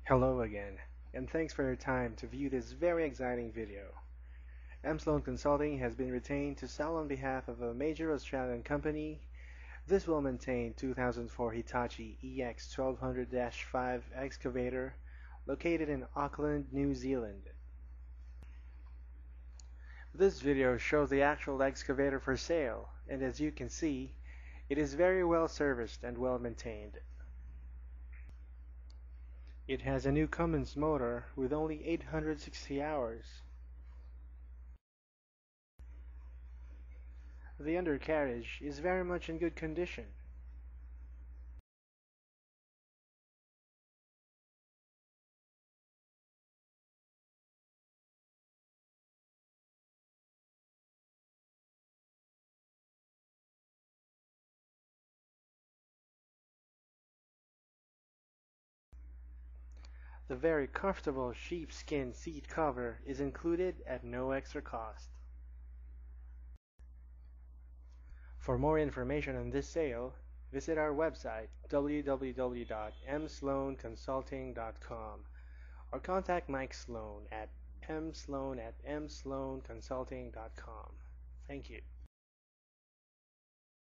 Hello again, and thanks for your time to view this very exciting video. M. Sloan Consulting has been retained to sell on behalf of a major Australian company. This will maintain 2004 Hitachi EX1200-5 Excavator located in Auckland, New Zealand. This video shows the actual excavator for sale, and as you can see, it is very well serviced and well maintained. It has a new Cummins motor with only 860 hours. The undercarriage is very much in good condition. The very comfortable sheepskin seat cover is included at no extra cost. For more information on this sale, visit our website www.msloanconsulting.com or contact Mike Sloan at msloan@msloanconsulting.com. Thank you.